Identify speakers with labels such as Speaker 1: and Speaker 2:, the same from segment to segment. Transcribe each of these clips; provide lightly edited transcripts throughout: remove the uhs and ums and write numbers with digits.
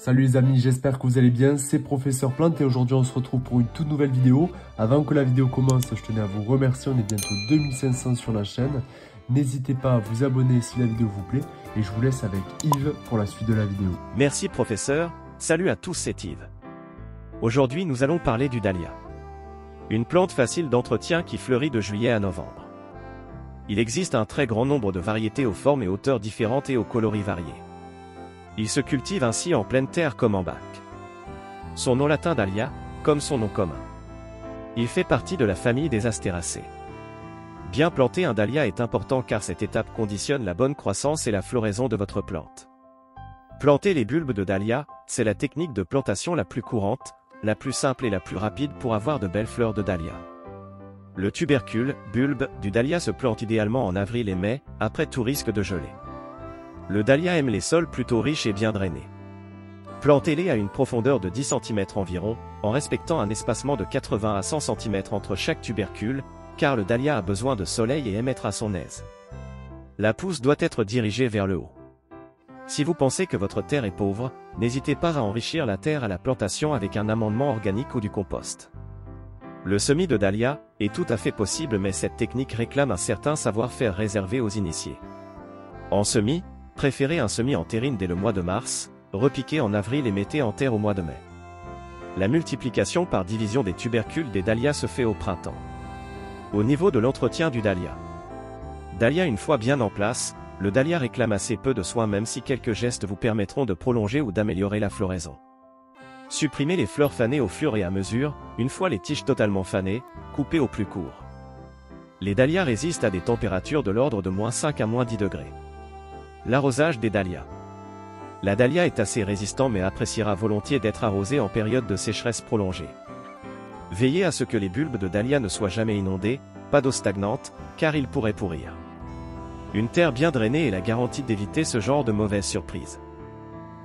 Speaker 1: Salut les amis, j'espère que vous allez bien, c'est Professeur Plante et aujourd'hui on se retrouve pour une toute nouvelle vidéo. Avant que la vidéo commence, je tenais à vous remercier, on est bientôt 2500 sur la chaîne. N'hésitez pas à vous abonner si la vidéo vous plaît et je vous laisse avec Yves pour la suite de la vidéo.
Speaker 2: Merci professeur, salut à tous, c'est Yves. Aujourd'hui nous allons parler du dahlia. Une plante facile d'entretien qui fleurit de juillet à novembre. Il existe un très grand nombre de variétés aux formes et hauteurs différentes et aux coloris variés. Il se cultive ainsi en pleine terre comme en bac. Son nom latin dahlia, comme son nom commun. Il fait partie de la famille des astéracées. Bien planter un dahlia est important car cette étape conditionne la bonne croissance et la floraison de votre plante. Planter les bulbes de dahlia, c'est la technique de plantation la plus courante, la plus simple et la plus rapide pour avoir de belles fleurs de dahlia. Le tubercule, bulbe, du dahlia se plante idéalement en avril et mai, après tout risque de gelée. Le dahlia aime les sols plutôt riches et bien drainés. Plantez-les à une profondeur de 10 cm environ, en respectant un espacement de 80 à 100 cm entre chaque tubercule, car le dahlia a besoin de soleil et aime être à son aise. La pousse doit être dirigée vers le haut. Si vous pensez que votre terre est pauvre, n'hésitez pas à enrichir la terre à la plantation avec un amendement organique ou du compost. Le semis de dahlia est tout à fait possible mais cette technique réclame un certain savoir-faire réservé aux initiés. En semis, préférez un semis en terrine dès le mois de mars, repiquez en avril et mettez en terre au mois de mai. La multiplication par division des tubercules des dahlias se fait au printemps. Au niveau de l'entretien du dahlia. Dahlia une fois bien en place, le dahlia réclame assez peu de soins même si quelques gestes vous permettront de prolonger ou d'améliorer la floraison. Supprimez les fleurs fanées au fur et à mesure, une fois les tiges totalement fanées, coupez au plus court. Les dahlias résistent à des températures de l'ordre de -5 à -10 degrés. L'arrosage des dahlias. La dahlia est assez résistant mais appréciera volontiers d'être arrosée en période de sécheresse prolongée. Veillez à ce que les bulbes de dahlia ne soient jamais inondés, pas d'eau stagnante, car ils pourraient pourrir. Une terre bien drainée est la garantie d'éviter ce genre de mauvaises surprises.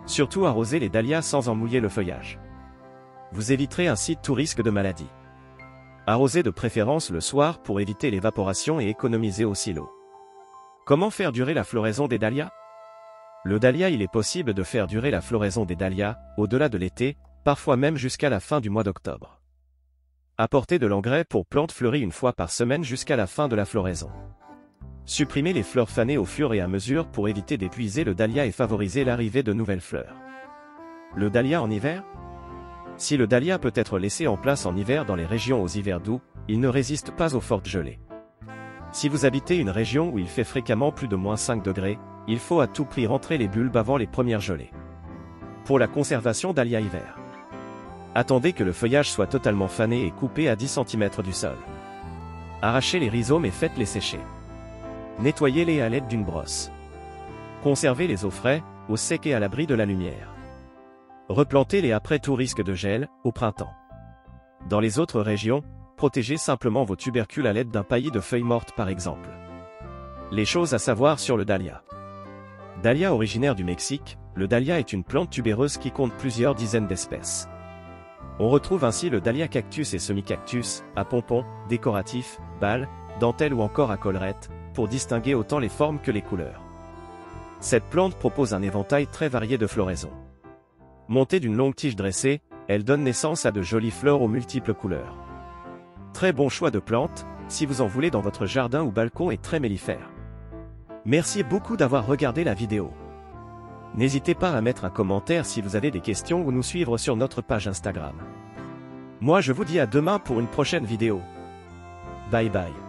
Speaker 2: Surtout arrosez les dahlias sans en mouiller le feuillage. Vous éviterez ainsi tout risque de maladie. Arrosez de préférence le soir pour éviter l'évaporation et économiser aussi l'eau. Comment faire durer la floraison des dahlias? Le dahlia, il est possible de faire durer la floraison des dahlias, au-delà de l'été, parfois même jusqu'à la fin du mois d'octobre. Apportez de l'engrais pour plantes fleuries une fois par semaine jusqu'à la fin de la floraison. Supprimez les fleurs fanées au fur et à mesure pour éviter d'épuiser le dahlia et favoriser l'arrivée de nouvelles fleurs. Le dahlia en hiver? Si le dahlia peut être laissé en place en hiver dans les régions aux hivers doux, il ne résiste pas aux fortes gelées. Si vous habitez une région où il fait fréquemment plus de -5 degrés, il faut à tout prix rentrer les bulbes avant les premières gelées. Pour la conservation dahlia hiver. Attendez que le feuillage soit totalement fané et coupé à 10 cm du sol. Arrachez les rhizomes et faites-les sécher. Nettoyez-les à l'aide d'une brosse. Conservez-les au frais, au sec et à l'abri de la lumière. Replantez-les après tout risque de gel, au printemps. Dans les autres régions, protégez simplement vos tubercules à l'aide d'un paillis de feuilles mortes par exemple. Les choses à savoir sur le dahlia. Dahlia originaire du Mexique, le dahlia est une plante tubéreuse qui compte plusieurs dizaines d'espèces. On retrouve ainsi le dahlia cactus et semi-cactus, à pompons, décoratif, balle, dentelle ou encore à collerette, pour distinguer autant les formes que les couleurs. Cette plante propose un éventail très varié de floraison. Montée d'une longue tige dressée, elle donne naissance à de jolies fleurs aux multiples couleurs. Très bon choix de plante, si vous en voulez dans votre jardin ou balcon et très mellifère. Merci beaucoup d'avoir regardé la vidéo. N'hésitez pas à mettre un commentaire si vous avez des questions ou nous suivre sur notre page Instagram. Moi je vous dis à demain pour une prochaine vidéo. Bye bye.